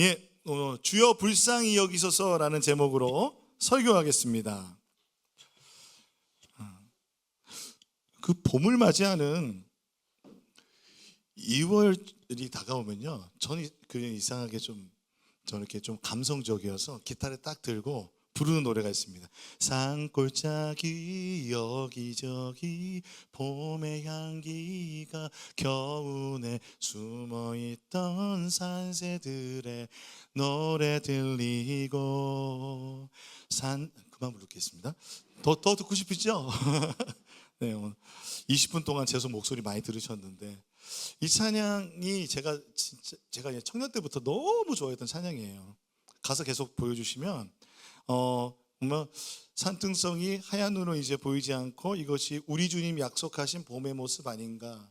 예, 주여 불쌍히 여기소서라는 제목으로 설교하겠습니다. 그 봄을 맞이하는 2월이 다가오면요, 저는 그냥 이상하게 저는 이렇게 좀 감성적이어서 기타를 딱 들고 부르는 노래가 있습니다. 산골짜기 여기저기 봄의 향기가 겨우내 숨어있던 산새들의 노래 들리고 그만 부르겠습니다. 더 듣고 싶으시죠? 네, 오늘 20분 동안 재수 목소리 많이 들으셨는데 이 찬양이 제가 청년 때부터 너무 좋아했던 찬양이에요. 가서 계속 보여주시면 정말 산등성이 하얀 눈으로 이제 보이지 않고 이것이 우리 주님 약속하신 봄의 모습 아닌가.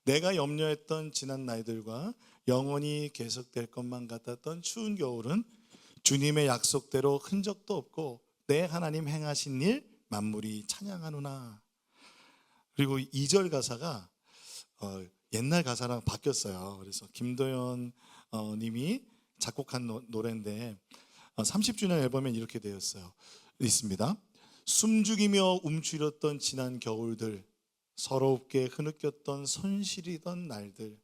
내가 염려했던 지난 날들과 영원히 계속될 것만 같았던 추운 겨울은 주님의 약속대로 흔적도 없고 내 하나님 행하신 일 만물이 찬양하노나. 그리고 2절 가사가 옛날 가사랑 바뀌었어요. 그래서 김도연 님이 작곡한 노래인데 30주년 앨범에 이렇게 되었어요. 있습니다. 숨죽이며 움츠렸던 지난 겨울들, 서럽게 흐느꼈던 손시리던 날들,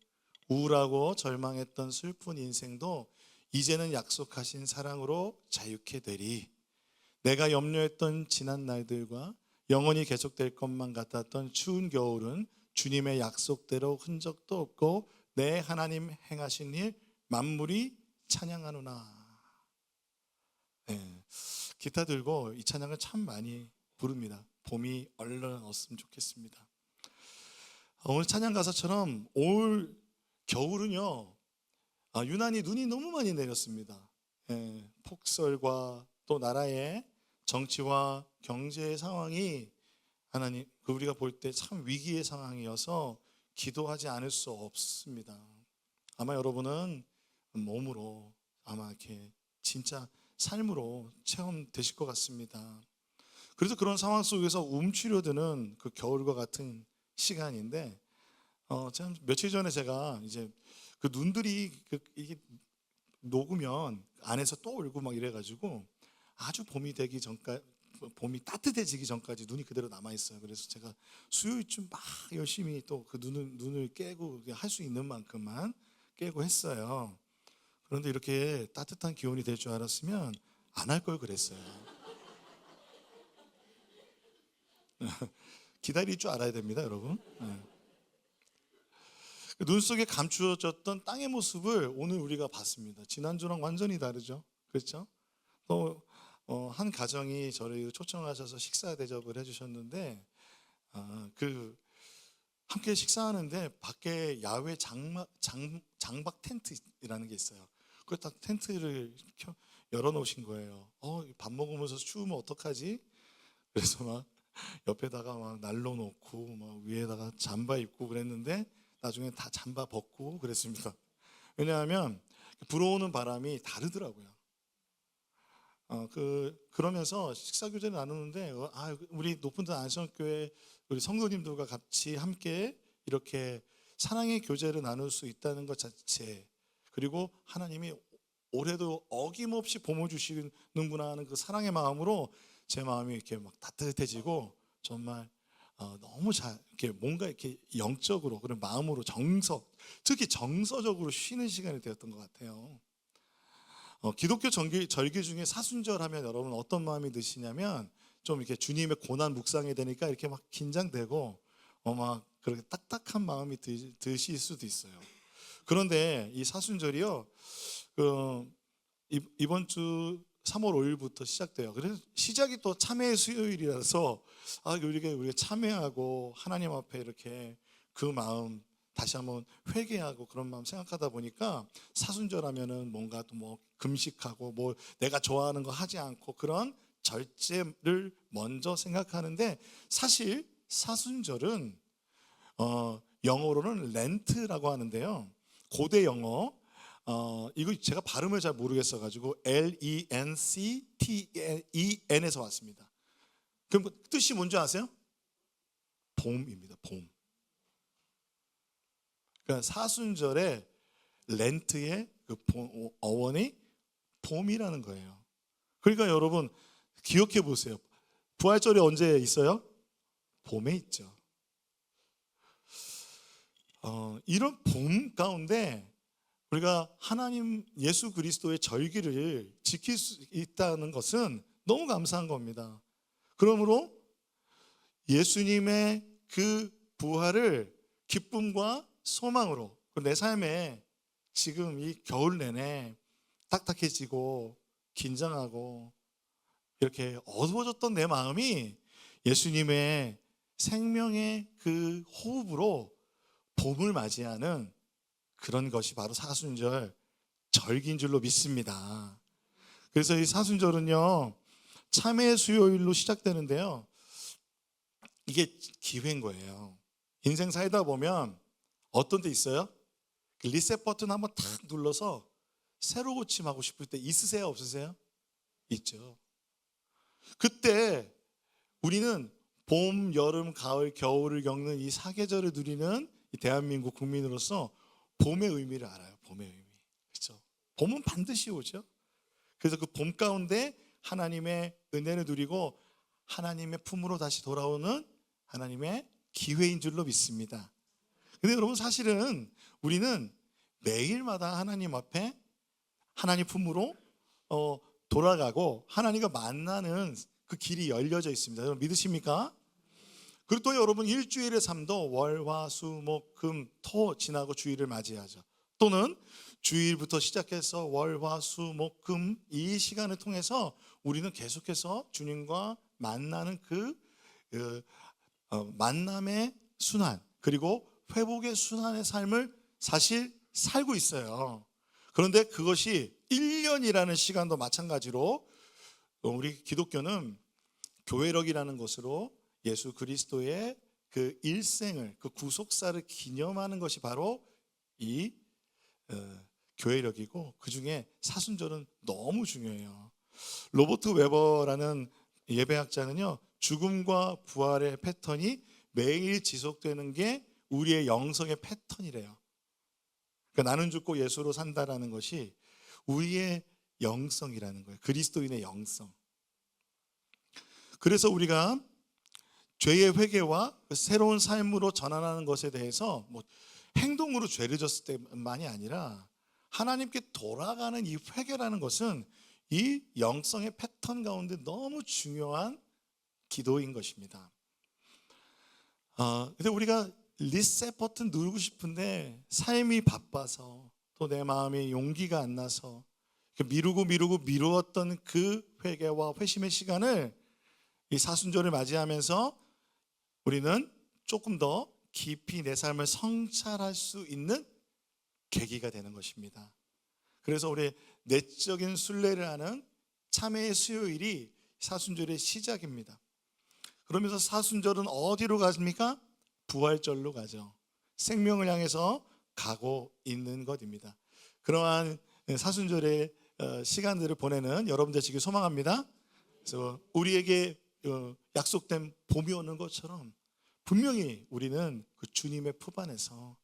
우울하고 절망했던 슬픈 인생도 이제는 약속하신 사랑으로 자유케 되리. 내가 염려했던 지난 날들과 영원히 계속될 것만 같았던 추운 겨울은 주님의 약속대로 흔적도 없고 내 하나님 행하신 일 만물이 찬양하노나. 네, 기타 들고 이 찬양을 참 많이 부릅니다. 봄이 얼른 왔으면 좋겠습니다. 오늘 찬양 가사처럼 올 겨울은요, 유난히 눈이 너무 많이 내렸습니다. 폭설과 또 나라의 정치와 경제의 상황이 하나님 우리가 볼 때 참 위기의 상황이어서 기도하지 않을 수 없습니다. 아마 여러분은 몸으로 아마 이렇게 진짜 삶으로 체험되실 것 같습니다. 그래서 그런 상황 속에서 움츠려드는 그 겨울과 같은 시간인데, 참 며칠 전에 제가 이제 그 눈들이 이게 녹으면 안에서 또 울고 막 이래가지고 아주 봄이 따뜻해지기 전까지 눈이 그대로 남아 있어요. 그래서 제가 수요일쯤 막 열심히 또 그 눈을 깨고 할 수 있는 만큼만 깨고 했어요. 그런데 이렇게 따뜻한 기온이 될 줄 알았으면 안 할 걸 그랬어요. 기다릴 줄 알아야 됩니다, 여러분. 눈 속에 감추어졌던 땅의 모습을 오늘 우리가 봤습니다. 지난주랑 완전히 다르죠, 그렇죠? 또 한 가정이 저를 초청하셔서 식사 대접을 해주셨는데, 그 함께 식사하는데 밖에 야외 장박 텐트라는 게 있어요. 그 딱 텐트를 열어놓으신 거예요. 밥 먹으면서 추우면 어떡하지? 그래서 막 옆에다가 막 난로 놓고 막 위에다가 잠바 입고 그랬는데 나중에 다 잠바 벗고 그랬습니다. 왜냐하면 불어오는 바람이 다르더라고요. 그러면서 식사 교제를 나누는데 우리 높은 데 안성교회 우리 성도님들과 같이 함께 이렇게 사랑의 교제를 나눌 수 있다는 것 자체, 그리고 하나님이 올해도 어김없이 봄을 주시는구나 하는 그 사랑의 마음으로 제 마음이 이렇게 막 따뜻해지고 정말 너무 이렇게 뭔가 이렇게 영적으로 그런 마음으로 특히 정서적으로 쉬는 시간이 되었던 것 같아요. 기독교 절기 중에 사순절 하면 여러분 어떤 마음이 드시냐면 좀 이렇게 주님의 고난 묵상이 되니까 이렇게 막 긴장되고 막 그렇게 딱딱한 마음이 드실 수도 있어요. 그런데 이 사순절이요, 이번 주 3월 5일부터 시작돼요. 그래서 시작이 또 참회의 수요일이라서 우리가 참회하고 하나님 앞에 이렇게 그 마음 다시 한번 회개하고 그런 마음 생각하다 보니까 사순절 하면은 뭔가 또 뭐 금식하고 뭐 내가 좋아하는 거 하지 않고 그런 절제를 먼저 생각하는데, 사실 사순절은 영어로는 렌트라고 하는데요. 고대 영어 이거 제가 발음을 잘 모르겠어 가지고 Lencten에서 왔습니다. 그럼 뜻이 뭔지 아세요? 봄입니다. 봄. 그러니까 사순절에 렌트의 어원이 봄이라는 거예요. 그러니까 여러분 기억해 보세요. 부활절이 언제 있어요? 봄에 있죠. 이런 봄 가운데 우리가 하나님 예수 그리스도의 절기를 지킬 수 있다는 것은 너무 감사한 겁니다. 그러므로 예수님의 그 부활을 기쁨과 소망으로 내 삶에 지금 이 겨울 내내 딱딱해지고 긴장하고 이렇게 어두워졌던 내 마음이 예수님의 생명의 그 호흡으로 봄을 맞이하는 그런 것이 바로 사순절 절기인 줄로 믿습니다. 그래서 이 사순절은요 참회 수요일로 시작되는데요, 이게 기회인 거예요. 인생 살다 보면 어떤 데 있어요? 그 리셋 버튼 한번 탁 눌러서 새로 고침하고 싶을 때 있으세요? 없으세요? 있죠. 그때 우리는 봄, 여름, 가을, 겨울을 겪는 이 사계절을 누리는 이 대한민국 국민으로서 봄의 의미를 알아요. 봄의 의미. 그렇죠? 봄은 반드시 오죠. 그래서 그 봄 가운데 하나님의 은혜를 누리고 하나님의 품으로 다시 돌아오는 하나님의 기회인 줄로 믿습니다. 근데 여러분 사실은 우리는 매일마다 하나님 앞에 하나님 품으로 돌아가고 하나님과 만나는 그 길이 열려져 있습니다. 여러분 믿으십니까? 그리고 또 여러분 일주일의 삶도 월, 화, 수, 목, 금, 토 지나고 주일을 맞이하죠. 또는 주일부터 시작해서 월, 화, 수, 목, 금 이 시간을 통해서 우리는 계속해서 주님과 만나는 만남의 순환 그리고 회복의 순환의 삶을 사실 살고 있어요. 그런데 그것이 1년이라는 시간도 마찬가지로 우리 기독교는 교회력이라는 것으로 예수 그리스도의 그 일생을 그 구속사를 기념하는 것이 바로 이 교회력이고 그 중에 사순절은 너무 중요해요. 로버트 웨버라는 예배학자는요 죽음과 부활의 패턴이 매일 지속되는 게 우리의 영성의 패턴이래요. 그러니까 나는 죽고 예수로 산다라는 것이 우리의 영성이라는 거예요. 그리스도인의 영성. 그래서 우리가 죄의 회개와 새로운 삶으로 전환하는 것에 대해서 행동으로 죄를 졌을 때만이 아니라 하나님께 돌아가는 이 회개라는 것은 이 영성의 패턴 가운데 너무 중요한 기도인 것입니다. 근데 우리가 리셋 버튼 누르고 싶은데 삶이 바빠서 또 내 마음에 용기가 안 나서 미루었던 그 회개와 회심의 시간을 이 사순절을 맞이하면서 우리는 조금 더 깊이 내 삶을 성찰할 수 있는 계기가 되는 것입니다. 그래서 우리 내적인 순례를 하는 참회의 수요일이 사순절의 시작입니다. 그러면서 사순절은 어디로 가십니까? 부활절로 가죠. 생명을 향해서 가고 있는 것입니다. 그러한 사순절의 시간들을 보내는 여러분 되시길 소망합니다. 그래서 우리에게 약속된 봄이 오는 것처럼 분명히 우리는 그 주님의 품 안에서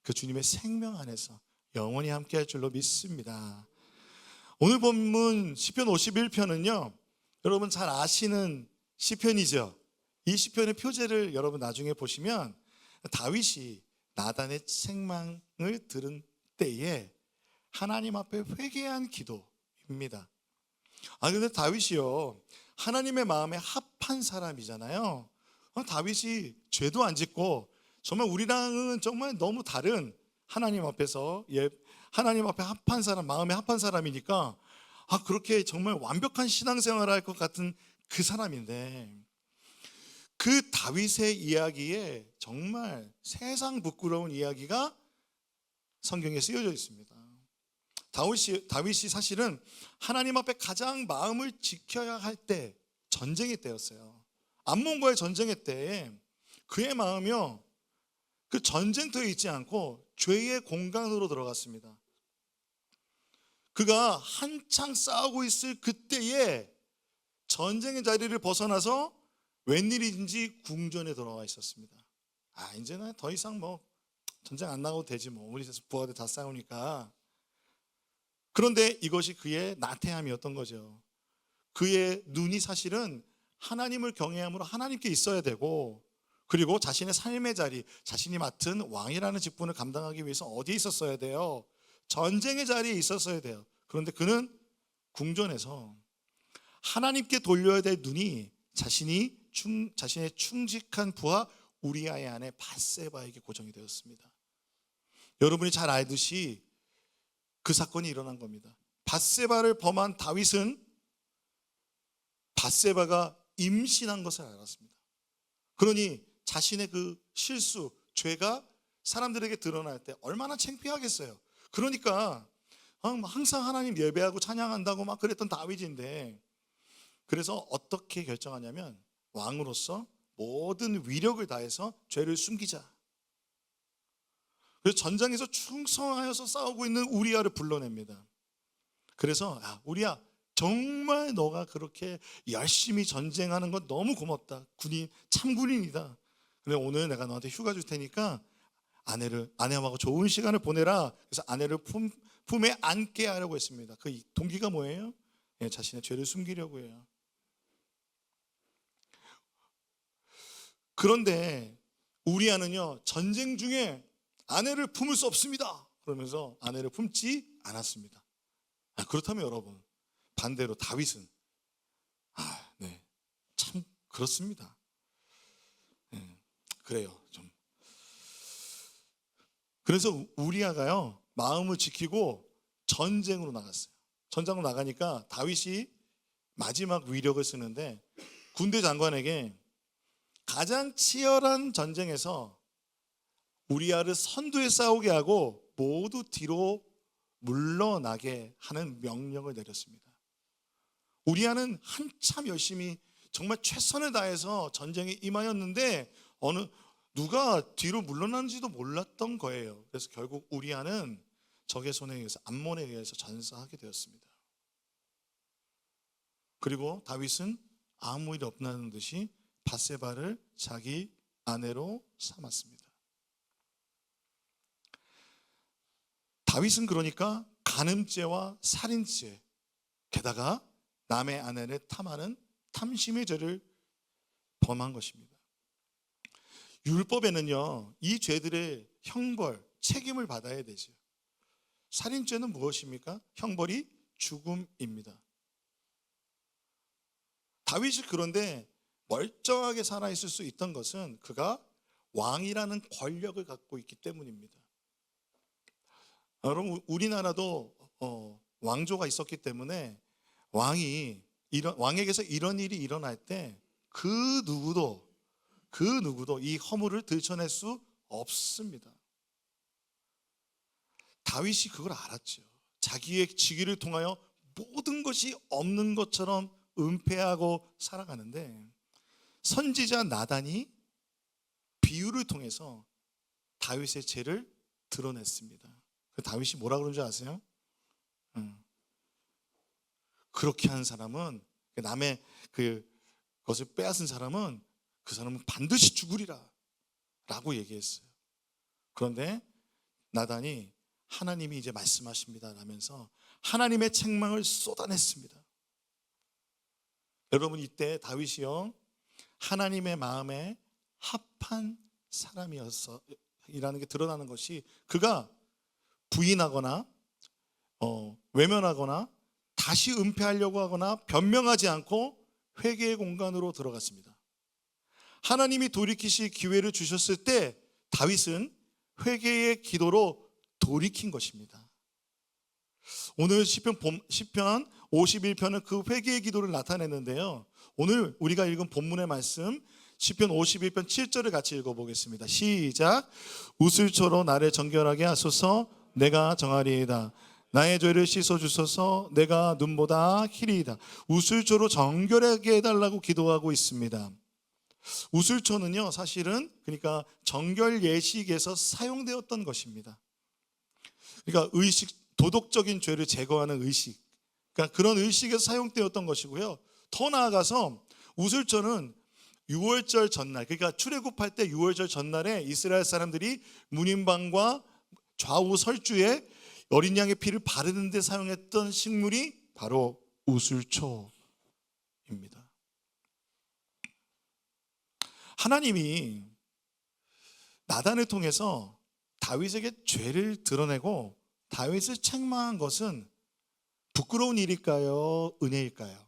그 주님의 생명 안에서 영원히 함께 할 줄로 믿습니다. 오늘 본문 시편 51편은요 여러분 잘 아시는 시편이죠. 이 시편의 표제를 여러분 나중에 보시면 다윗이 나단의 책망을 들은 때에 하나님 앞에 회개한 기도입니다. 근데 다윗이요 하나님의 마음에 합한 사람이잖아요. 다윗이 죄도 안 짓고 정말 우리랑은 정말 너무 다른 하나님 앞에서 하나님 앞에 합한 사람, 마음에 합한 사람이니까 그렇게 정말 완벽한 신앙생활을 할 것 같은 그 사람인데 그 다윗의 이야기에 정말 세상 부끄러운 이야기가 성경에 쓰여져 있습니다. 다윗이 사실은 하나님 앞에 가장 마음을 지켜야 할 때 전쟁의 때였어요. 암몬과의 전쟁의 때에 그의 마음이요 그 전쟁터에 있지 않고 죄의 공간으로 들어갔습니다. 그가 한창 싸우고 있을 그때에 전쟁의 자리를 벗어나서 웬일인지 궁전에 돌아와 있었습니다. 이제는 더 이상 전쟁 안 나가도 되지 우리 부하들 다 싸우니까. 그런데 이것이 그의 나태함이었던 거죠. 그의 눈이 사실은 하나님을 경외함으로 하나님께 있어야 되고, 그리고 자신의 삶의 자리, 자신이 맡은 왕이라는 직분을 감당하기 위해서 어디에 있었어야 돼요? 전쟁의 자리에 있었어야 돼요. 그런데 그는 궁전에서 하나님께 돌려야 될 눈이 자신의 충직한 부하 우리아의 아내 밧세바에게 고정이 되었습니다. 여러분이 잘 알듯이 그 사건이 일어난 겁니다. 밧세바를 범한 다윗은 밧세바가 임신한 것을 알았습니다. 그러니 자신의 그 실수, 죄가 사람들에게 드러날 때 얼마나 창피하겠어요. 그러니까 항상 하나님 예배하고 찬양한다고 막 그랬던 다윗인데, 그래서 어떻게 결정하냐면 왕으로서 모든 위력을 다해서 죄를 숨기자. 그래서 전장에서 충성하여서 싸우고 있는 우리아를 불러냅니다. 그래서 우리아, 정말 너가 그렇게 열심히 전쟁하는 건 너무 고맙다. 군인, 참군인이다. 근데 오늘 내가 너한테 휴가 줄 테니까 아내하고 좋은 시간을 보내라. 그래서 아내를 품에 안게 하려고 했습니다. 그 동기가 뭐예요? 자신의 죄를 숨기려고 해요. 그런데 우리아는요, 전쟁 중에 아내를 품을 수 없습니다. 그러면서 아내를 품지 않았습니다. 그렇다면 여러분, 반대로 다윗은 참 그렇습니다. 그래요. 좀. 그래서 우리아가요, 마음을 지키고 전쟁으로 나갔어요. 전장으로 나가니까 다윗이 마지막 위력을 쓰는데, 군대 장관에게 가장 치열한 전쟁에서 우리아를 선두에 싸우게 하고 모두 뒤로 물러나게 하는 명령을 내렸습니다. 우리아는 한참 열심히 정말 최선을 다해서 전쟁에 임하였는데 누가 뒤로 물러나는지도 몰랐던 거예요. 그래서 결국 우리아는 적의 손에 의해서, 암몬에 의해서 전사하게 되었습니다. 그리고 다윗은 아무 일 없다는 듯이 밧세바를 자기 아내로 삼았습니다. 다윗은 그러니까 간음죄와 살인죄, 게다가 남의 아내를 탐하는 탐심의 죄를 범한 것입니다. 율법에는요, 이 죄들의 형벌, 책임을 받아야 되죠. 살인죄는 무엇입니까? 형벌이 죽음입니다. 다윗이 그런데 멀쩡하게 살아있을 수 있던 것은 그가 왕이라는 권력을 갖고 있기 때문입니다. 여러분, 우리나라도 왕조가 있었기 때문에 왕에게서 이런 일이 일어날 때 그 누구도 이 허물을 들춰낼 수 없습니다. 다윗이 그걸 알았죠. 자기의 직위를 통하여 모든 것이 없는 것처럼 은폐하고 살아가는데, 선지자 나단이 비유를 통해서 다윗의 죄를 드러냈습니다. 다윗이 뭐라 그런 줄 아세요? 그렇게 한 사람은, 남의 그것을 빼앗은 사람은 그 사람은 반드시 죽으리라 라고 얘기했어요. 그런데 나단이 하나님이 이제 말씀하십니다 라면서 하나님의 책망을 쏟아냈습니다. 여러분, 이때 다윗이요, 하나님의 마음에 합한 사람이었어 이라는 게 드러나는 것이, 그가 부인하거나 외면하거나 다시 은폐하려고 하거나 변명하지 않고 회개의 공간으로 들어갔습니다. 하나님이 돌이키실 기회를 주셨을 때 다윗은 회개의 기도로 돌이킨 것입니다. 오늘 시편 51편은 그 회개의 기도를 나타내는데요, 오늘 우리가 읽은 본문의 말씀 시편 51편 7절을 같이 읽어보겠습니다. 시작. 우슬초로 나를 정결하게 하소서, 내가 정하리이다. 나의 죄를 씻어주소서, 내가 눈보다 희리이다. 우슬초로 정결하게 해달라고 기도하고 있습니다. 우슬초는요, 사실은 그러니까 정결 예식에서 사용되었던 것입니다. 그러니까 도덕적인 죄를 제거하는 의식, 그러니까 그런 의식에서 사용되었던 것이고요. 더 나아가서 우슬초는 유월절 전날, 그러니까 출애굽할 때 유월절 전날에 이스라엘 사람들이 문인방과 좌우 설주에 어린 양의 피를 바르는 데 사용했던 식물이 바로 우슬초입니다. 하나님이 나단을 통해서 다윗에게 죄를 드러내고 다윗을 책망한 것은 부끄러운 일일까요? 은혜일까요?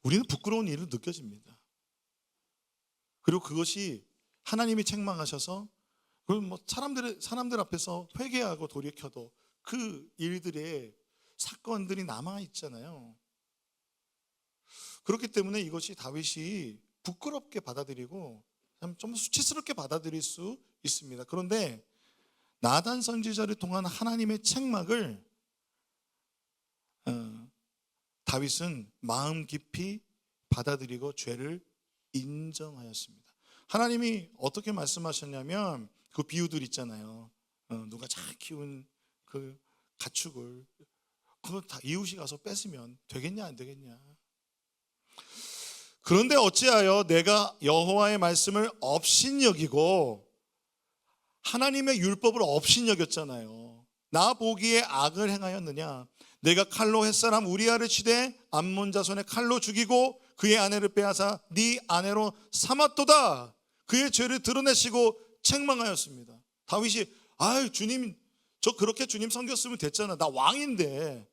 우리는 부끄러운 일로 느껴집니다. 그리고 그것이 하나님이 책망하셔서 그럼 뭐 사람들 앞에서 회개하고 돌이켜도 그 일들의 사건들이 남아 있잖아요. 그렇기 때문에 이것이 다윗이 부끄럽게 받아들이고 좀 수치스럽게 받아들일 수 있습니다. 그런데 나단 선지자를 통한 하나님의 책망을 다윗은 마음 깊이 받아들이고 죄를 인정하였습니다. 하나님이 어떻게 말씀하셨냐면 그 비유들 있잖아요. 누가 잘 키운 그 가축을 그거 다 이웃이 가서 뺏으면 되겠냐 안 되겠냐. 그런데 어찌하여 내가 여호와의 말씀을 업신여기고 하나님의 율법을 업신여겼잖아요. 나 보기에 악을 행하였느냐. 내가 칼로 햇사람 우리아를 치되 암몬 자손의 칼로 죽이고 그의 아내를 빼앗아 네 아내로 삼았도다. 그의 죄를 드러내시고 책망하였습니다. 다윗이 주님 저 그렇게 주님 섬겼으면 됐잖아. 나 왕인데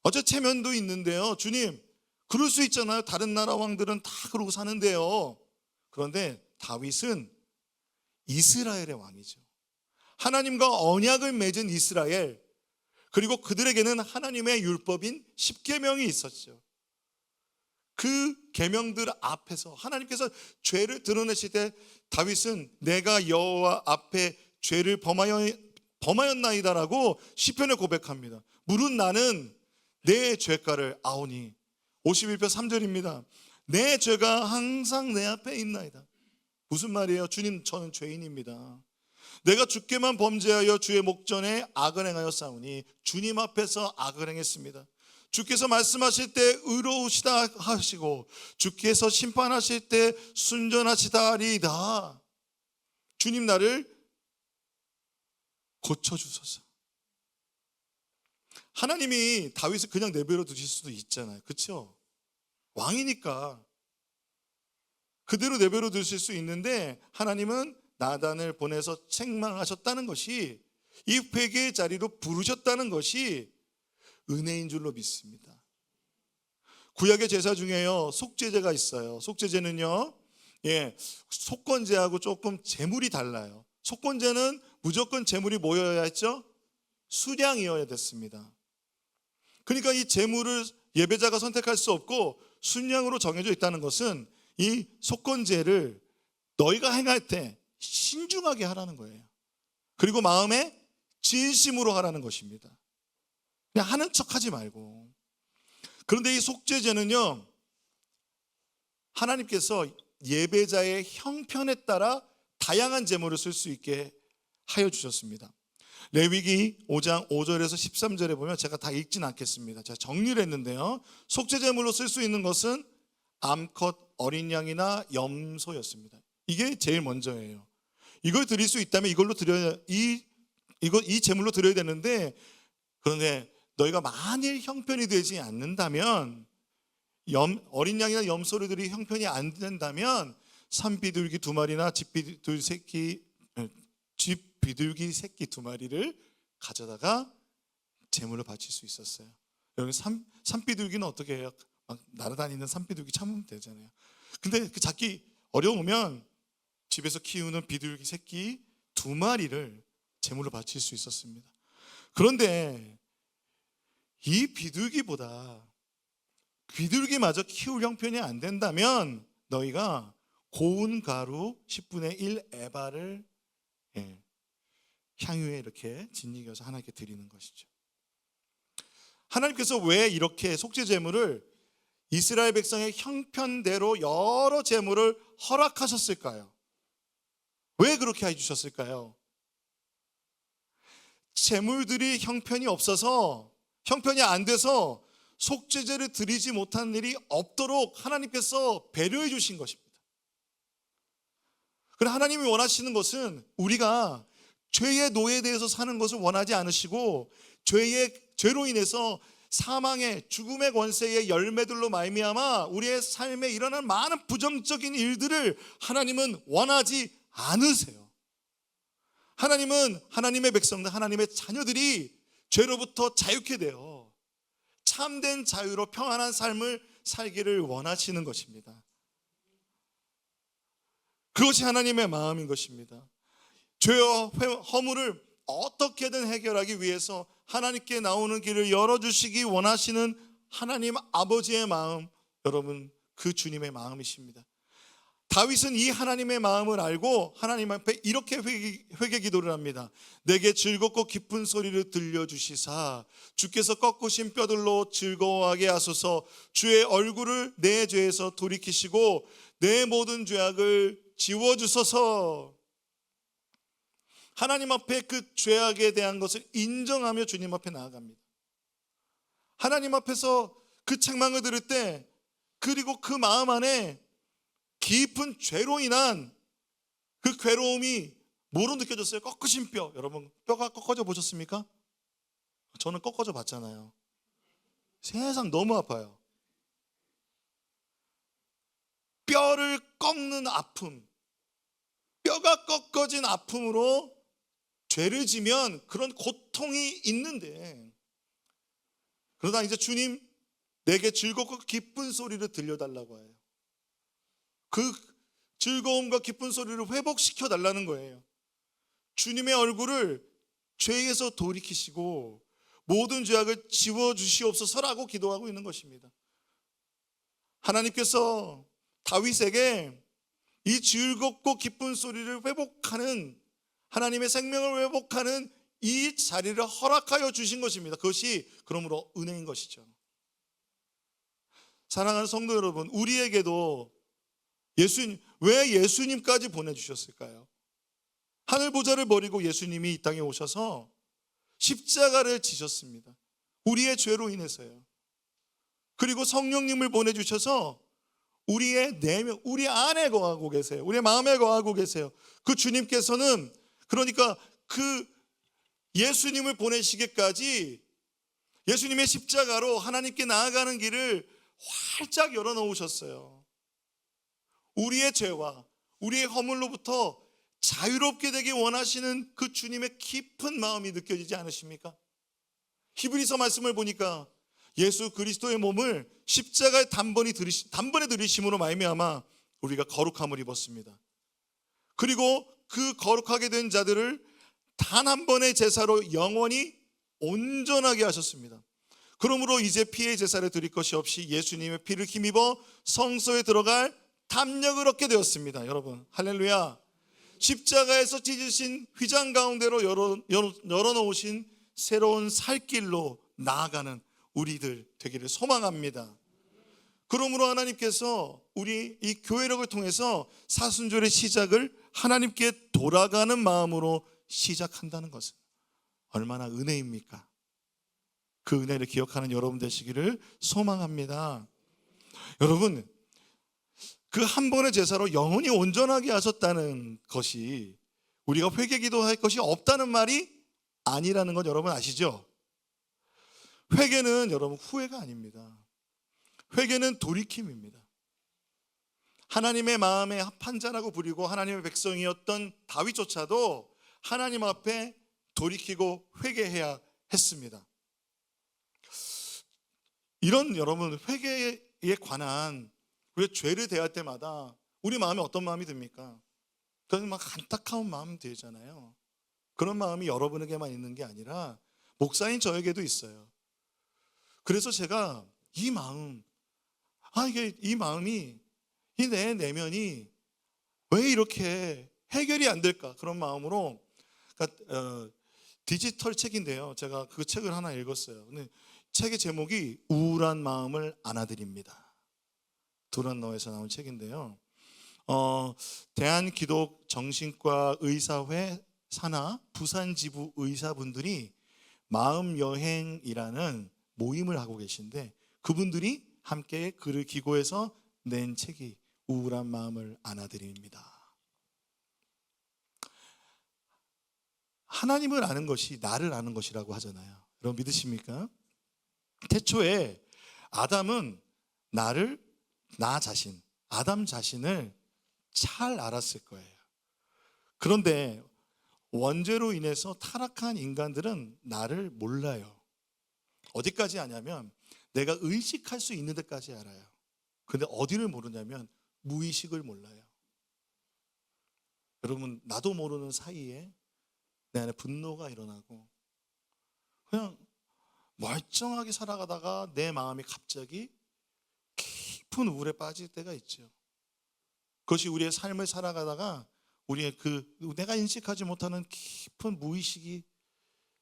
어째 체면도 있는데요. 주님 그럴 수 있잖아요. 다른 나라 왕들은 다 그러고 사는데요. 그런데 다윗은 이스라엘의 왕이죠. 하나님과 언약을 맺은 이스라엘, 그리고 그들에게는 하나님의 율법인 십계명이 있었죠. 그 계명들 앞에서 하나님께서 죄를 드러내실 때 다윗은 내가 여호와 앞에 죄를 범하였나이다라고 시편에 고백합니다. 물은 나는 내 죄가를 아오니. 51편 3절입니다. 내 죄가 항상 내 앞에 있나이다. 무슨 말이에요? 주님 저는 죄인입니다. 내가 주께만 범죄하여 주의 목전에 악을 행하여 싸우니. 주님 앞에서 악을 행했습니다. 주께서 말씀하실 때 의로우시다 하시고 주께서 심판하실 때 순전하시다리이다. 주님 나를 고쳐주소서. 하나님이 다윗을 그냥 내버려 두실 수도 있잖아요. 그렇죠? 왕이니까 그대로 내버려 두실 수 있는데 하나님은 나단을 보내서 책망하셨다는 것이 이 회개의 자리로 부르셨다는 것이 은혜인 줄로 믿습니다. 구약의 제사 중에요 속죄제가 있어요. 속죄제는요 속건제하고 조금 제물이 달라요. 속건제는 무조건 제물이 뭐여야 했죠? 수량이어야 됐습니다. 그러니까 이 제물을 예배자가 선택할 수 없고 순량으로 정해져 있다는 것은 이 속건제를 너희가 행할 때 신중하게 하라는 거예요. 그리고 마음에 진심으로 하라는 것입니다. 그냥 하는 척하지 말고. 그런데 이 속죄제는요 하나님께서 예배자의 형편에 따라 다양한 제물을 쓸 수 있게 하여 주셨습니다. 레위기 5장 5절에서 13절에 보면 제가 다 읽진 않겠습니다. 제가 정리를 했는데요. 속죄제물로 쓸 수 있는 것은 암컷 어린 양이나 염소였습니다. 이게 제일 먼저예요. 이걸 드릴 수 있다면 이걸로 드려야 이 제물로 드려야 되는데 그런데 너희가 만일 형편이 되지 않는다면 어린 양이나 염소들이 형편이 안 된다면 산비둘기 2마리나 집비둘기 새끼 2마리를 가져다가 제물로 바칠 수 있었어요. 여기 산비둘기는 어떻게 해요? 막 날아다니는 산비둘기 참으면 되잖아요. 근데 그 잡기 어려우면 집에서 키우는 비둘기 새끼 2마리를 제물로 바칠 수 있었습니다. 그런데 이 비둘기마저 키울 형편이 안 된다면 너희가 고운 가루 10분의 1 에바를 향유에 이렇게 짓이겨서 하나님께 드리는 것이죠. 하나님께서 왜 이렇게 속죄 제물을 이스라엘 백성의 형편대로 여러 제물을 허락하셨을까요? 왜 그렇게 해주셨을까요? 제물들이 형편이 없어서 형편이 안 돼서 속죄제를 드리지 못한 일이 없도록 하나님께서 배려해 주신 것입니다. 그러나 하나님이 원하시는 것은 우리가 죄의 노예되어서 사는 것을 원하지 않으시고 죄로 인해서 사망의 죽음의 권세의 열매들로 말미암아 우리의 삶에 일어난 많은 부정적인 일들을 하나님은 원하지 않으세요. 하나님은 하나님의 백성들, 하나님의 자녀들이 죄로부터 자유케 되어 참된 자유로 평안한 삶을 살기를 원하시는 것입니다. 그것이 하나님의 마음인 것입니다. 죄와 허물을 어떻게든 해결하기 위해서 하나님께 나오는 길을 열어주시기 원하시는 하나님 아버지의 마음, 여러분 그 주님의 마음이십니다. 다윗은 이 하나님의 마음을 알고 하나님 앞에 이렇게 회개 기도를 합니다. 내게 즐겁고 기쁜 소리를 들려주시사 주께서 꺾으신 뼈들로 즐거워하게 하소서. 주의 얼굴을 내 죄에서 돌이키시고 내 모든 죄악을 지워주소서. 하나님 앞에 그 죄악에 대한 것을 인정하며 주님 앞에 나아갑니다. 하나님 앞에서 그 책망을 들을 때, 그리고 그 마음 안에 깊은 죄로 인한 그 괴로움이 뭐로 느껴졌어요? 꺾으신 뼈. 여러분 뼈가 꺾어져 보셨습니까? 저는 꺾어져 봤잖아요. 세상 너무 아파요. 뼈를 꺾는 아픔, 뼈가 꺾어진 아픔으로 죄를 지면 그런 고통이 있는데, 그러다 이제 주님 내게 즐겁고 기쁜 소리를 들려달라고 해요. 그 즐거움과 기쁜 소리를 회복시켜 달라는 거예요. 주님의 얼굴을 죄에서 돌이키시고 모든 죄악을 지워주시옵소서라고 기도하고 있는 것입니다. 하나님께서 다윗에게 이 즐겁고 기쁜 소리를 회복하는, 하나님의 생명을 회복하는 이 자리를 허락하여 주신 것입니다. 그것이 그러므로 은혜인 것이죠. 사랑하는 성도 여러분, 우리에게도 왜 예수님까지 보내주셨을까요? 하늘 보좌를 버리고 예수님이 이 땅에 오셔서 십자가를 지셨습니다. 우리의 죄로 인해서요. 그리고 성령님을 보내주셔서 우리의 내면, 우리 안에 거하고 계세요. 우리의 마음에 거하고 계세요. 그 주님께서는 그러니까 그 예수님을 보내시기까지 예수님의 십자가로 하나님께 나아가는 길을 활짝 열어놓으셨어요. 우리의 죄와 우리의 허물로부터 자유롭게 되기 원하시는 그 주님의 깊은 마음이 느껴지지 않으십니까? 히브리서 말씀을 보니까 예수 그리스도의 몸을 십자가에 단번에 들이심으로 말미암아 우리가 거룩함을 입었습니다. 그리고 그 거룩하게 된 자들을 단 한 번의 제사로 영원히 온전하게 하셨습니다. 그러므로 이제 피의 제사를 드릴 것이 없이 예수님의 피를 힘입어 성소에 들어갈 담력을 얻게 되었습니다. 여러분 할렐루야. 십자가에서 찢으신 휘장 가운데로 열어놓으신 새로운 살길로 나아가는 우리들 되기를 소망합니다. 그러므로 하나님께서 우리 이 교회력을 통해서 사순절의 시작을 하나님께 돌아가는 마음으로 시작한다는 것은 얼마나 은혜입니까? 그 은혜를 기억하는 여러분 되시기를 소망합니다. 여러분, 그 한 번의 제사로 영원히 온전하게 하셨다는 것이 우리가 회개 기도할 것이 없다는 말이 아니라는 건 여러분 아시죠? 회개는 여러분 후회가 아닙니다. 회개는 돌이킴입니다. 하나님의 마음에 합한 자라고 부리고 하나님의 백성이었던 다윗조차도 하나님 앞에 돌이키고 회개해야 했습니다. 이런 여러분 회개에 관한 우리가 죄를 대할 때마다 우리 마음에 어떤 마음이 듭니까? 그건 막 안타까운 마음 들잖아요. 그런 마음이 여러분에게만 있는 게 아니라 목사인 저에게도 있어요. 그래서 제가 이 마음이 이 내 내면이 왜 이렇게 해결이 안 될까? 그런 마음으로, 그러니까 디지털 책인데요. 제가 그 책을 하나 읽었어요. 근데 책의 제목이 우울한 마음을 안아드립니다. 두란노에서 나온 책인데요. 대한기독정신과 의사회 산하 부산지부 의사분들이 마음여행이라는 모임을 하고 계신데 그분들이 함께 글을 기고해서 낸 책이 우울한 마음을 안아드립니다. 하나님을 아는 것이 나를 아는 것이라고 하잖아요. 여러분 믿으십니까? 태초에 아담은 아담 자신을 잘 알았을 거예요. 그런데 원죄로 인해서 타락한 인간들은 나를 몰라요. 어디까지 아냐면 내가 의식할 수 있는 데까지 알아요. 근데 어디를 모르냐면 무의식을 몰라요. 여러분, 나도 모르는 사이에 내 안에 분노가 일어나고 그냥 멀쩡하게 살아가다가 내 마음이 갑자기 깊은 우울에 빠질 때가 있죠. 그것이 우리의 삶을 살아가다가 우리의 내가 인식하지 못하는 깊은 무의식이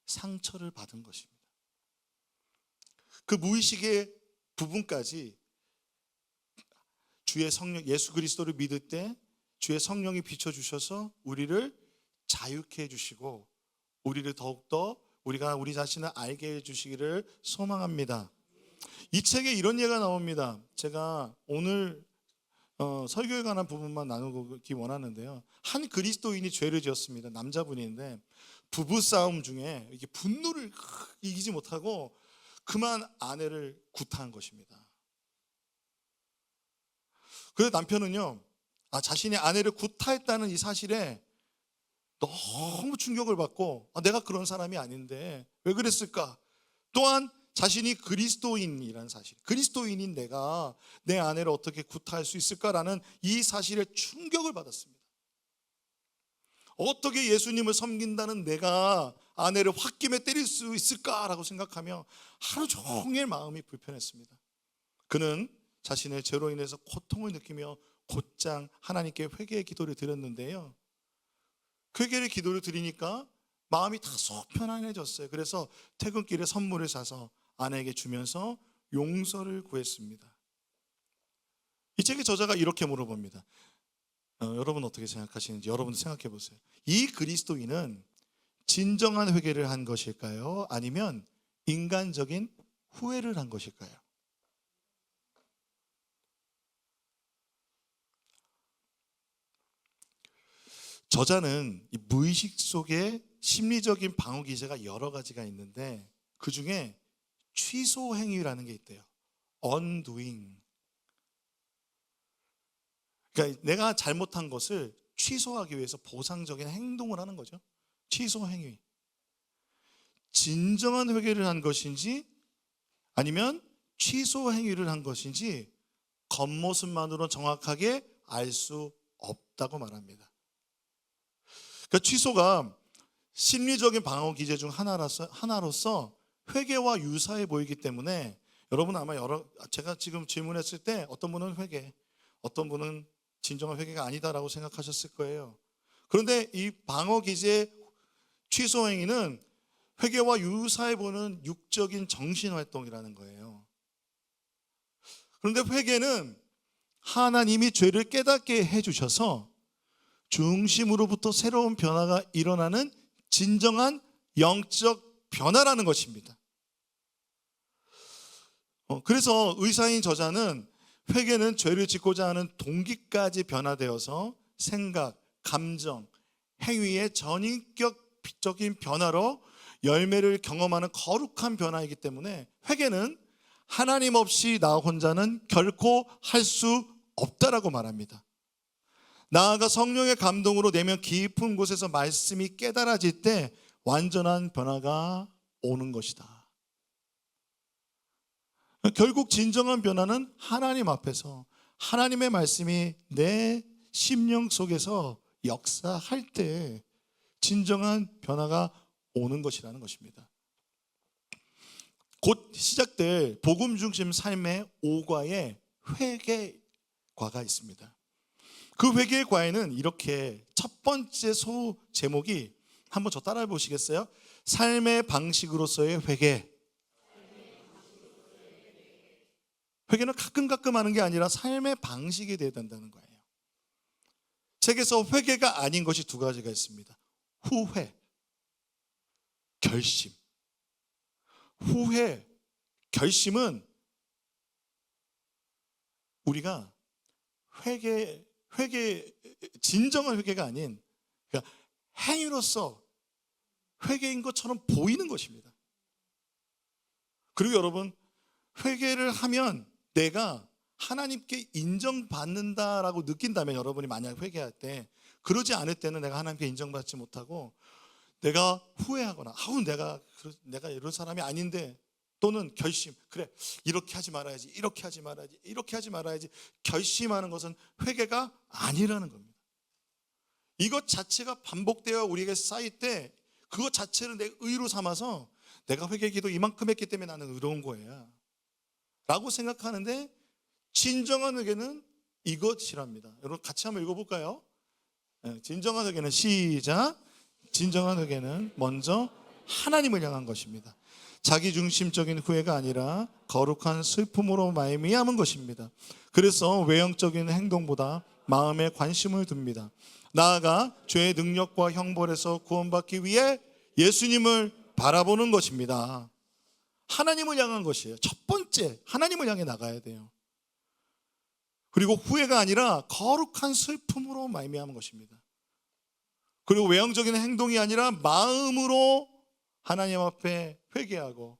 상처를 받은 것입니다. 그 무의식의 부분까지 주의 성령, 예수 그리스도를 믿을 때 주의 성령이 비춰주셔서 우리를 자유케 해주시고 우리를 더욱더 우리가 우리 자신을 알게 해주시기를 소망합니다. 이 책에 이런 예가 나옵니다. 제가 오늘 설교에 관한 부분만 나누기 원하는데요. 한 그리스도인이 죄를 지었습니다. 남자분인데 부부싸움 중에 이게 분노를 이기지 못하고 그만 아내를 구타한 것입니다. 그래서 남편은요, 자신이 아내를 구타했다는 이 사실에 너무 충격을 받고 내가 그런 사람이 아닌데 왜 그랬을까? 또한 자신이 그리스도인이라는 사실, 그리스도인인 내가 내 아내를 어떻게 구타할 수 있을까라는 이 사실에 충격을 받았습니다. 어떻게 예수님을 섬긴다는 내가 아내를 홧김에 때릴 수 있을까라고 생각하며 하루 종일 마음이 불편했습니다. 그는 자신의 죄로 인해서 고통을 느끼며 곧장 하나님께 회개의 기도를 드렸는데요, 회개의 기도를 드리니까 마음이 다 속 편안해졌어요. 그래서 퇴근길에 선물을 사서 아내에게 주면서 용서를 구했습니다. 이 책의 저자가 이렇게 물어봅니다. 여러분 어떻게 생각하시는지 여러분도 생각해 보세요. 이 그리스도인은 진정한 회개를 한 것일까요? 아니면 인간적인 후회를 한 것일까요? 저자는 이 무의식 속에 심리적인 방어 기제가 여러 가지가 있는데 그 중에 취소 행위라는 게 있대요. undoing. 그러니까 내가 잘못한 것을 취소하기 위해서 보상적인 행동을 하는 거죠. 취소 행위. 진정한 회개를 한 것인지 아니면 취소 행위를 한 것인지 겉모습만으로 정확하게 알 수 없다고 말합니다. 그러니까 취소가 심리적인 방어 기제 중 하나로서 회개와 유사해 보이기 때문에 여러분 아마 제가 지금 질문했을 때 어떤 분은 회개, 어떤 분은 진정한 회개가 아니다라고 생각하셨을 거예요. 그런데 이 방어 기제 취소 행위는 회개와 유사해 보는 육적인 정신 활동이라는 거예요. 그런데 회개는 하나님이 죄를 깨닫게 해주셔서 중심으로부터 새로운 변화가 일어나는 진정한 영적 변화라는 것입니다. 그래서 의사인 저자는 회개는 죄를 짓고자 하는 동기까지 변화되어서 생각, 감정, 행위의 전인격적인 변화로 열매를 경험하는 거룩한 변화이기 때문에 회개는 하나님 없이 나 혼자는 결코 할 수 없다라고 말합니다. 나아가 성령의 감동으로 내면 깊은 곳에서 말씀이 깨달아질 때 완전한 변화가 오는 것이다. 결국 진정한 변화는 하나님 앞에서 하나님의 말씀이 내 심령 속에서 역사할 때 진정한 변화가 오는 것이라는 것입니다. 곧 시작될 복음 중심 삶의 5과에 회개과가 있습니다. 그 회개의 과에는 이렇게 첫 번째 제목이 한번 저 따라해 보시겠어요? 삶의 방식으로서의 회개. 회개는 가끔 하는 게 아니라 삶의 방식이 되어야 된다는 거예요. 책에서 회개가 아닌 것이 두 가지가 있습니다. 후회, 결심. 후회, 결심은 우리가 진정한 회개가 아닌 그러니까 행위로서 회개인 것처럼 보이는 것입니다. 그리고 여러분, 회개를 하면 내가 하나님께 인정받는다라고 느낀다면, 여러분이 만약 회개할 때, 그러지 않을 때는 내가 하나님께 인정받지 못하고 내가 후회하거나, 내가 이런 사람이 아닌데, 또는 결심, 그래 이렇게 하지 말아야지, 이렇게 하지 말아야지, 이렇게 하지 말아야지 결심하는 것은 회개가 아니라는 겁니다. 이것 자체가 반복되어 우리에게 쌓일 때 그것 자체를 내 의로 삼아서 내가 회개 기도 이만큼 했기 때문에 나는 의로운 거야 라고 생각하는데, 진정한 회개는 이것이랍니다. 여러분 같이 한번 읽어볼까요? 진정한 회개는, 시작. 진정한 회개는 먼저 하나님을 향한 것입니다. 자기중심적인 후회가 아니라 거룩한 슬픔으로 말미암은 것입니다. 그래서 외형적인 행동보다 마음에 관심을 둡니다. 나아가 죄의 능력과 형벌에서 구원받기 위해 예수님을 바라보는 것입니다. 하나님을 향한 것이에요. 첫 번째, 하나님을 향해 나가야 돼요. 그리고 후회가 아니라 거룩한 슬픔으로 말미암은 것입니다. 그리고 외형적인 행동이 아니라 마음으로 하나님 앞에 회개하고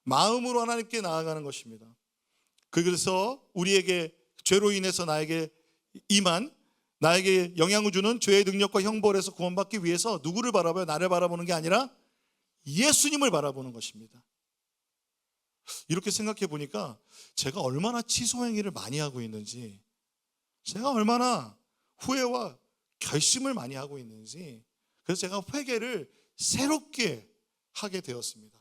마음으로 하나님께 나아가는 것입니다. 그래서 우리에게 죄로 인해서 나에게 임한, 나에게 영향을 주는 죄의 능력과 형벌에서 구원받기 위해서 누구를 바라봐요? 나를 바라보는 게 아니라 예수님을 바라보는 것입니다. 이렇게 생각해 보니까 제가 얼마나 취소 행위를 많이 하고 있는지, 제가 얼마나 후회와 결심을 많이 하고 있는지, 그래서 제가 회개를 새롭게 하게 되었습니다.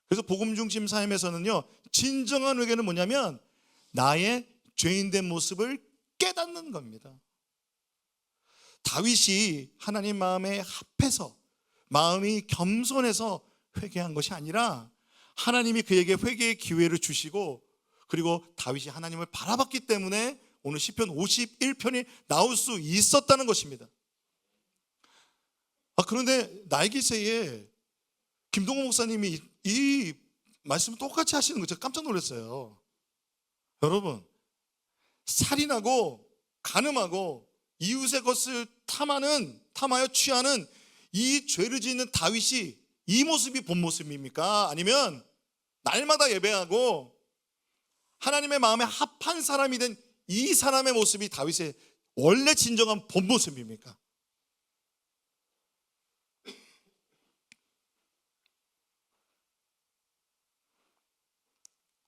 그래서 복음 중심 삶에서는요, 진정한 회개는 뭐냐면 나의 죄인된 모습을 깨닫는 겁니다. 다윗이 하나님 마음에 합해서, 마음이 겸손해서 회개한 것이 아니라 하나님이 그에게 회개의 기회를 주시고, 그리고 다윗이 하나님을 바라봤기 때문에 오늘 시편 51편이 나올 수 있었다는 것입니다. 그런데 나이기세에 김동호 목사님이 이 말씀을 똑같이 하시는 거 제가 깜짝 놀랐어요. 여러분, 살인하고 간음하고 이웃의 것을 탐하여 취하는 이 죄를 짓는 다윗이 이 모습이 본 모습입니까? 아니면 날마다 예배하고 하나님의 마음에 합한 사람이 된 이 사람의 모습이 다윗의 원래 진정한 본 모습입니까?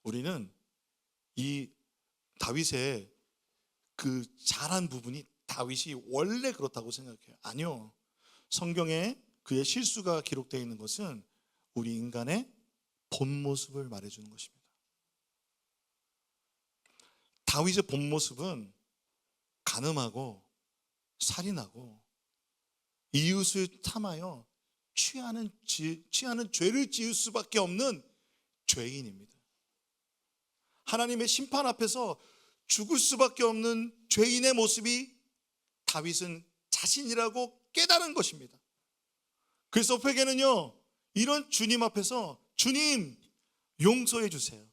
우리는 이 다윗의 그 잘한 부분이 다윗이 원래 그렇다고 생각해요. 아니요. 성경에 그의 실수가 기록되어 있는 것은 우리 인간의 본 모습을 말해주는 것입니다. 다윗의 본 모습은 간음하고 살인하고 이웃을 탐하여 취하는 죄를 지을 수밖에 없는 죄인입니다. 하나님의 심판 앞에서 죽을 수밖에 없는 죄인의 모습이 다윗은 자신이라고 깨달은 것입니다. 그래서 회개는요, 이런 주님 앞에서 주님 용서해 주세요,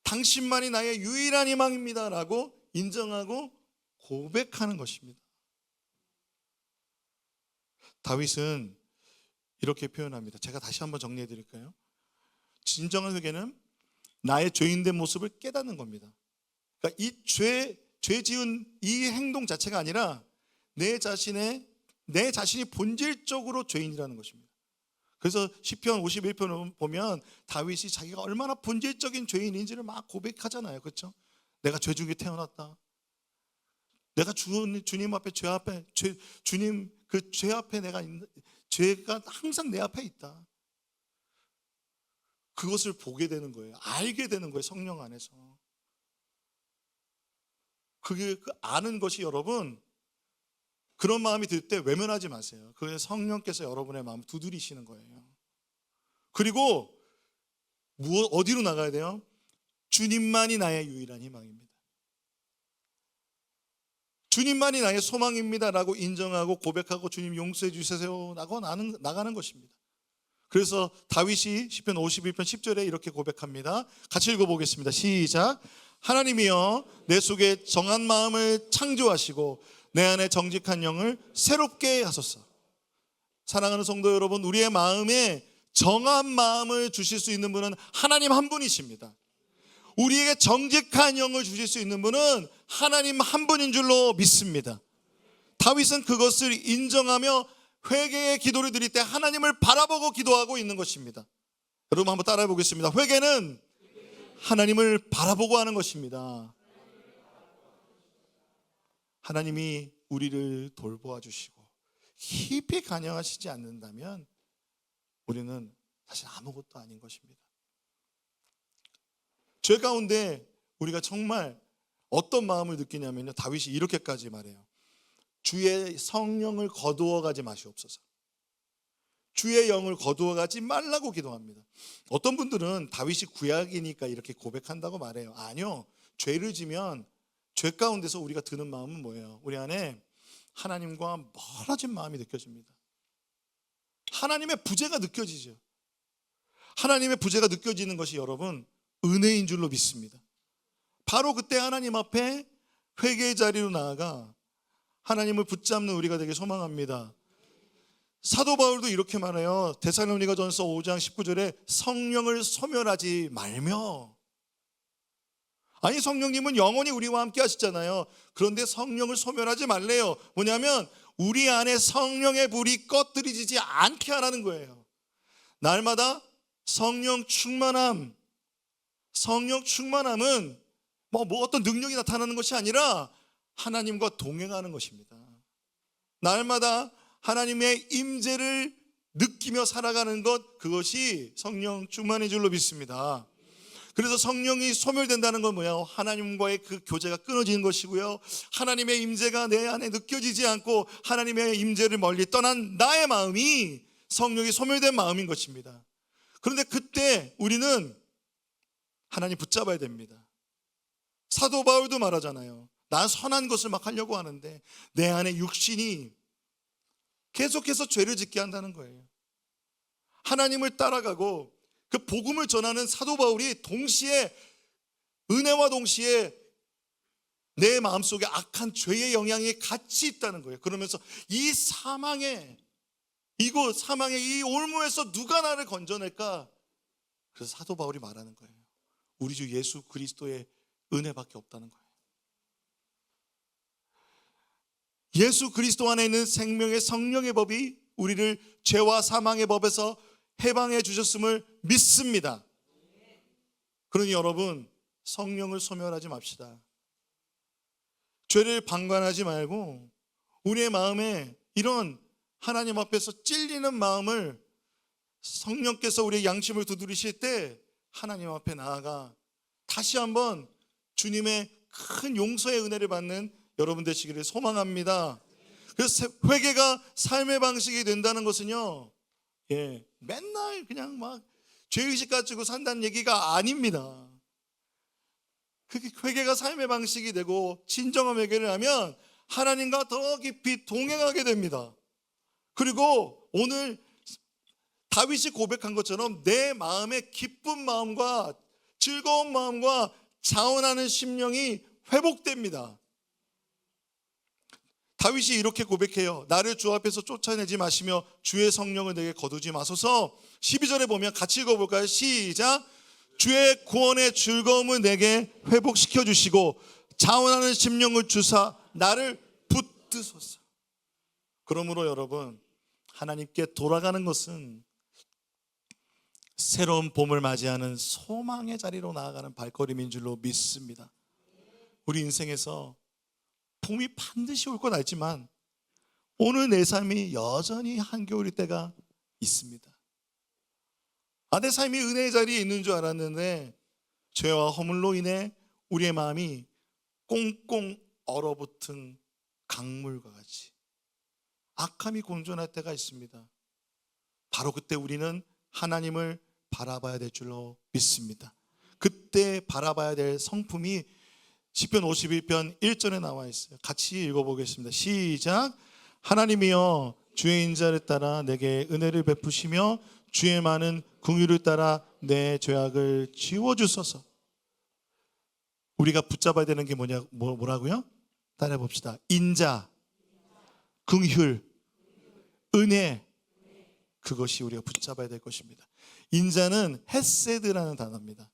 당신만이 나의 유일한 희망입니다 라고 인정하고 고백하는 것입니다. 다윗은 이렇게 표현합니다. 제가 다시 한번 정리해 드릴까요? 진정한 회개는 나의 죄인된 모습을 깨닫는 겁니다. 그러니까 이 죄 지은 이 행동 자체가 아니라 내 자신이 본질적으로 죄인이라는 것입니다. 그래서 시편 51편 보면 다윗이 자기가 얼마나 본질적인 죄인인지를 막 고백하잖아요. 그렇죠? 내가 죄 중에 태어났다. 내가 주님 앞에 주님 그 죄 앞에 내가 죄가 항상 내 앞에 있다. 그것을 보게 되는 거예요. 알게 되는 거예요. 성령 안에서. 그게 아는 것이, 여러분, 그런 마음이 들 때 외면하지 마세요. 그게 성령께서 여러분의 마음을 두드리시는 거예요. 그리고 어디로 나가야 돼요? 주님만이 나의 유일한 희망입니다. 주님만이 나의 소망입니다 라고 인정하고 고백하고 주님 용서해 주세요 라고 나가는 것입니다. 그래서 다윗이 시편 51편 10절에 이렇게 고백합니다. 같이 읽어보겠습니다. 시작. 하나님이여 내 속에 정한 마음을 창조하시고 내 안에 정직한 영을 새롭게 하소서. 사랑하는 성도 여러분, 우리의 마음에 정한 마음을 주실 수 있는 분은 하나님 한 분이십니다. 우리에게 정직한 영을 주실 수 있는 분은 하나님 한 분인 줄로 믿습니다. 다윗은 그것을 인정하며 회개의 기도를 드릴 때 하나님을 바라보고 기도하고 있는 것입니다. 여러분 한번 따라해 보겠습니다. 회개는 하나님을 바라보고 하는 것입니다. 하나님이 우리를 돌보아 주시고 깊이 관여하시지 않는다면 우리는 사실 아무것도 아닌 것입니다. 죄 가운데 우리가 정말 어떤 마음을 느끼냐면요, 다윗이 이렇게까지 말해요. 주의 성령을 거두어 가지 마시옵소서. 주의 영을 거두어 가지 말라고 기도합니다. 어떤 분들은 다윗이 구약이니까 이렇게 고백한다고 말해요. 아니요, 죄를 지면 죄 가운데서 우리가 드는 마음은 뭐예요? 우리 안에 하나님과 멀어진 마음이 느껴집니다. 하나님의 부재가 느껴지죠. 하나님의 부재가 느껴지는 것이 여러분 은혜인 줄로 믿습니다. 바로 그때 하나님 앞에 회개의 자리로 나아가 하나님을 붙잡는 우리가 되길 소망합니다. 사도 바울도 이렇게 말해요. 데살로니가전서 5장 19절에 성령을 소멸하지 말며. 아니, 성령님은 영원히 우리와 함께 하시잖아요. 그런데 성령을 소멸하지 말래요. 뭐냐면 우리 안에 성령의 불이 꺼뜨리지 않게 하라는 거예요. 날마다 성령 충만함은 뭐 어떤 능력이 나타나는 것이 아니라 하나님과 동행하는 것입니다. 날마다 하나님의 임재를 느끼며 살아가는 것, 그것이 성령 충만인 줄로 믿습니다. 그래서 성령이 소멸된다는 건 뭐예요? 하나님과의 그 교제가 끊어지는 것이고요, 하나님의 임재가 내 안에 느껴지지 않고 하나님의 임재를 멀리 떠난 나의 마음이 성령이 소멸된 마음인 것입니다. 그런데 그때 우리는 하나님 붙잡아야 됩니다. 사도 바울도 말하잖아요. 난 선한 것을 막 하려고 하는데 내 안에 육신이 계속해서 죄를 짓게 한다는 거예요. 하나님을 따라가고 그 복음을 전하는 사도 바울이 동시에 은혜와 동시에 내 마음속에 악한 죄의 영향이 같이 있다는 거예요. 그러면서 이 사망의 이 올무에서 누가 나를 건져낼까? 그래서 사도 바울이 말하는 거예요. 우리 주 예수 그리스도의 은혜밖에 없다는 거예요. 예수 그리스도 안에 있는 생명의 성령의 법이 우리를 죄와 사망의 법에서 해방해 주셨음을 믿습니다. 그러니 여러분, 성령을 소멸하지 맙시다. 죄를 방관하지 말고 우리의 마음에 이런 하나님 앞에서 찔리는 마음을, 성령께서 우리의 양심을 두드리실 때 하나님 앞에 나아가 다시 한번 주님의 큰 용서의 은혜를 받는 여러분 되시기를 소망합니다. 그래서 회개가 삶의 방식이 된다는 것은요, 맨날 그냥 막 죄의식 가지고 산다는 얘기가 아닙니다. 그게 회개가 삶의 방식이 되고 진정한 회개를 하면 하나님과 더 깊이 동행하게 됩니다. 그리고 오늘 다윗이 고백한 것처럼 내 마음의 기쁜 마음과 즐거운 마음과 자원하는 심령이 회복됩니다. 다윗이 이렇게 고백해요. 나를 주 앞에서 쫓아내지 마시며 주의 성령을 내게 거두지 마소서. 12절에 보면 같이 읽어볼까요? 시작. 주의 구원의 즐거움을 내게 회복시켜 주시고 자원하는 심령을 주사 나를 붙드소서. 그러므로 여러분, 하나님께 돌아가는 것은 새로운 봄을 맞이하는 소망의 자리로 나아가는 발걸음인 줄로 믿습니다. 우리 인생에서 봄이 반드시 올 건 알지만 오늘 내 삶이 여전히 한겨울일 때가 있습니다. 내 삶이 은혜의 자리에 있는 줄 알았는데 죄와 허물로 인해 우리의 마음이 꽁꽁 얼어붙은 강물과 같이 악함이 공존할 때가 있습니다. 바로 그때 우리는 하나님을 바라봐야 될 줄로 믿습니다. 그때 바라봐야 될 성품이 시편 51편 1절에 나와 있어요. 같이 읽어보겠습니다. 시작. 하나님이여 주의 인자를 따라 내게 은혜를 베푸시며 주의 많은 긍휼을 따라 내 죄악을 지워주소서. 우리가 붙잡아야 되는 게 뭐라고요? 따라해 봅시다. 인자, 긍휼, 은혜, 그것이 우리가 붙잡아야 될 것입니다. 인자는 헤세드라는 단어입니다.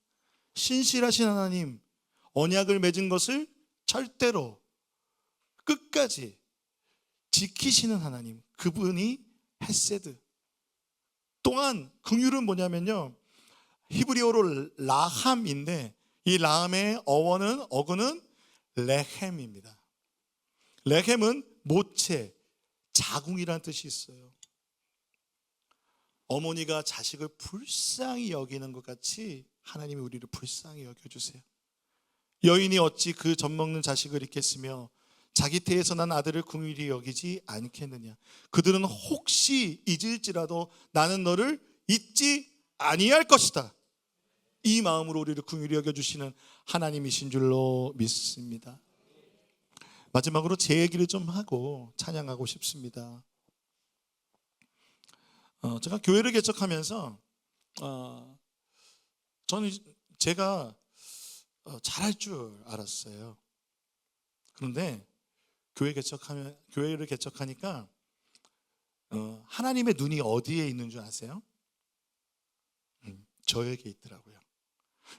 신실하신 하나님, 언약을 맺은 것을 절대로 끝까지 지키시는 하나님, 그분이 헤세드. 또한 긍휼은 뭐냐면요, 히브리어로 라함인데 이 라함의 어근은 레헴입니다. 레헴은 모체, 자궁이라는 뜻이 있어요. 어머니가 자식을 불쌍히 여기는 것 같이 하나님이 우리를 불쌍히 여겨주세요. 여인이 어찌 그 젖먹는 자식을 잊겠으며 자기 태에서 난 아들을 긍휼히 여기지 않겠느냐. 그들은 혹시 잊을지라도 나는 너를 잊지 아니할 것이다. 이 마음으로 우리를 긍휼히 여겨주시는 하나님이신 줄로 믿습니다. 마지막으로 제 얘기를 좀 하고 찬양하고 싶습니다. 제가 교회를 개척하면서 저는 제가 잘할 줄 알았어요. 그런데 교회를 개척하니까 하나님의 눈이 어디에 있는 줄 아세요? 저에게 있더라고요.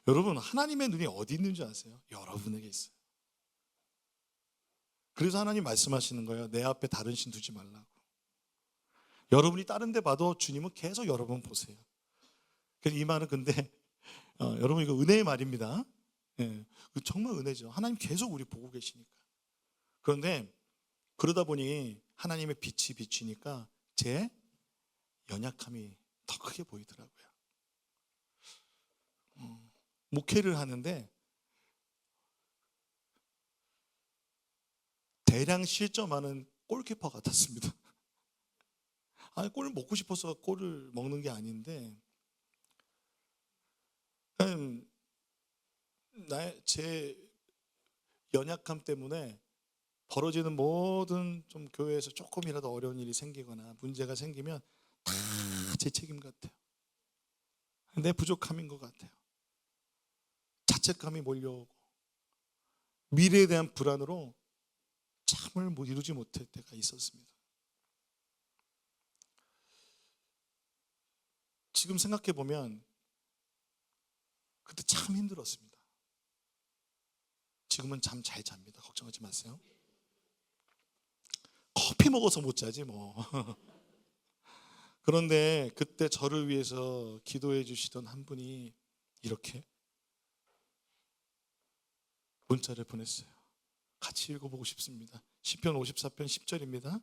여러분, 하나님의 눈이 어디 있는 줄 아세요? 여러분에게 있어요. 그래서 하나님 말씀하시는 거예요. 내 앞에 다른 신 두지 말라고. 여러분이 다른 데 봐도 주님은 계속 여러분 보세요. 이 말은 근데 여러분, 이거 은혜의 말입니다. 예, 정말 은혜죠. 하나님 계속 우리 보고 계시니까. 그런데 그러다 보니 하나님의 빛이 비치니까 제 연약함이 더 크게 보이더라고요. 목회를 하는데 대량 실점하는 골키퍼 같았습니다. 아니, 골을 먹고 싶어서 골을 먹는 게 아닌데 제 연약함 때문에 벌어지는 모든 좀 교회에서 조금이라도 어려운 일이 생기거나 문제가 생기면 다 제 책임 같아요. 내 부족함인 것 같아요. 자책감이 몰려오고 미래에 대한 불안으로 잠을 이루지 못할 때가 있었습니다. 지금 생각해 보면 그때 참 힘들었습니다. 지금은 잠 잘 잡니다. 걱정하지 마세요. 커피 먹어서 못 자지 뭐. 그런데 그때 저를 위해서 기도해 주시던 한 분이 이렇게 문자를 보냈어요. 같이 읽어보고 싶습니다. 시편 54편 10절입니다.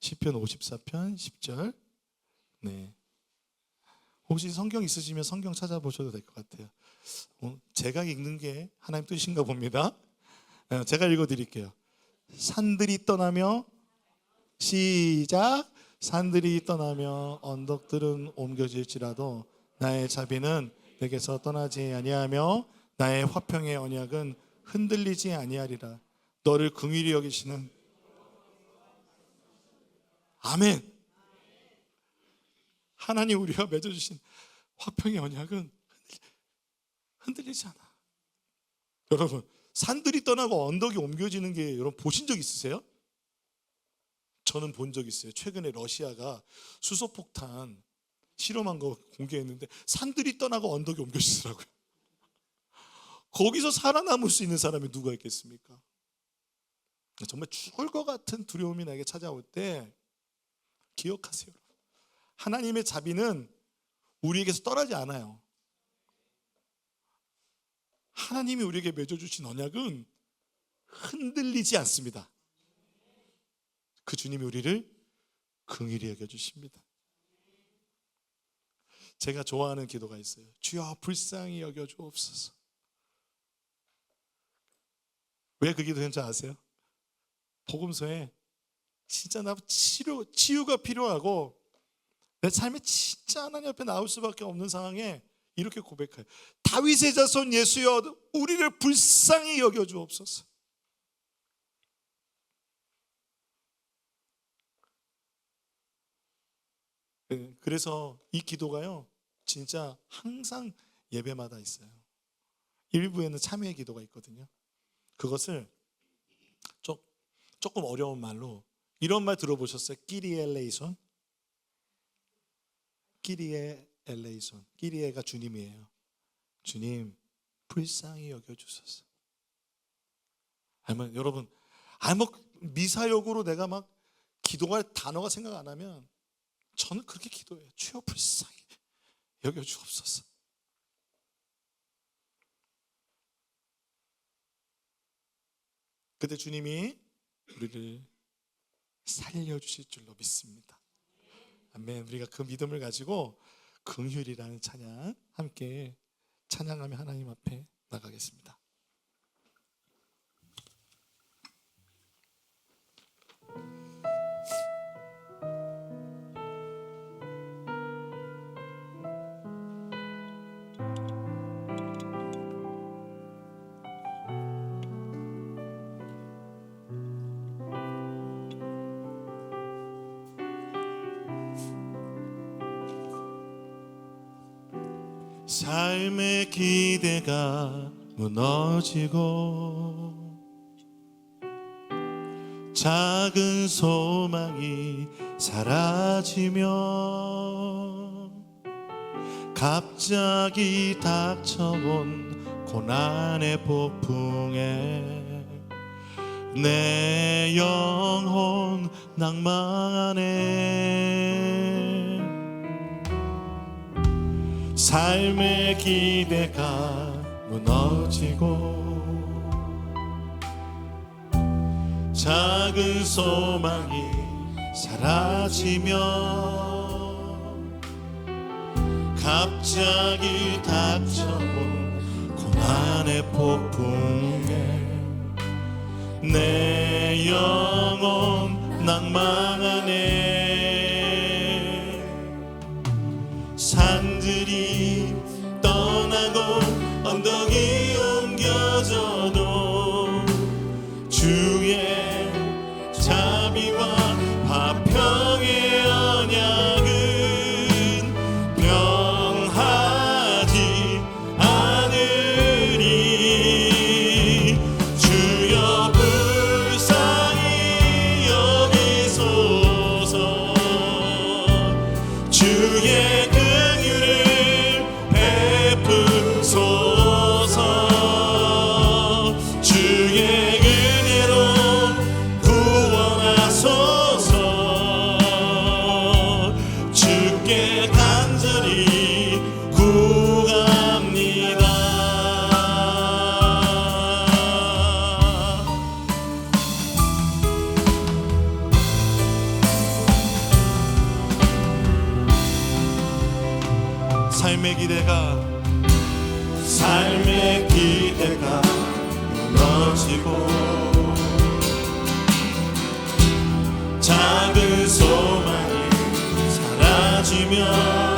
시편 54편 10절. 네. 혹시 성경 있으시면 성경 찾아보셔도 될 것 같아요. 제가 읽는 게 하나님 뜻인가 봅니다. 제가 읽어드릴게요. 산들이 떠나며 시작. 산들이 떠나며 언덕들은 옮겨질지라도 나의 자비는 내게서 떠나지 아니하며 나의 화평의 언약은 흔들리지 아니하리라. 너를 긍휼히 여기시는 아멘. 하나님 우리와 맺어주신 화평의 언약은 흔들리지 않아. 여러분, 산들이 떠나고 언덕이 옮겨지는 게 여러분 보신 적 있으세요? 저는 본 적 있어요. 최근에 러시아가 수소폭탄 실험한 거 공개했는데 산들이 떠나고 언덕이 옮겨지더라고요. 거기서 살아남을 수 있는 사람이 누가 있겠습니까? 정말 죽을 것 같은 두려움이 나에게 찾아올 때 기억하세요. 하나님의 자비는 우리에게서 떠나지 않아요. 하나님이 우리에게 맺어주신 언약은 흔들리지 않습니다. 그 주님이 우리를 긍휼히 여겨주십니다. 제가 좋아하는 기도가 있어요. 주여 불쌍히 여겨주옵소서. 왜 그 기도인지 아세요? 복음서에 진짜 나 치유가 필요하고 내 삶에 진짜 하나님 앞에 나올 수밖에 없는 상황에 이렇게 고백해요. 다윗의 자손 예수여 우리를 불쌍히 여겨주옵소서. 그래서 이 기도가요 진짜 항상 예배마다 있어요. 일부에는 참회의 기도가 있거든요. 그것을 조금 어려운 말로 이런 말 들어보셨어요? 끼리에 엘레이손? 끼리에 엘레이손. 끼리에가 주님이에요. 주님 불쌍히 여겨주소서. 아니면 여러분, 미사역으로 내가 막 기도할 단어가 생각 안 하면 저는 그렇게 기도해요. 주여 불쌍히 여겨주옵소서. 그때 주님이 우리를 살려주실 줄로 믿습니다. 아멘. 우리가 그 믿음을 가지고 긍휼이라는 찬양 함께 찬양하며 하나님 앞에 나가겠습니다. 삶의 기대가 무너지고 작은 소망이 사라지며 갑자기 닥쳐온 고난의 폭풍에 내 영혼 낭망하네. 삶의 기대가 무너지고 작은 소망이 사라지며 갑자기 닥쳐온 고난의 폭풍에 내 영혼 낭망하네. 산들이 떠나고 언덕이 옮겨져도 주의 자비와 화평의 언약은 변하지 않으리. 주여 불쌍히 여기소서. 주의 삶의 기대가 무너지고 작은 소망이 사라지며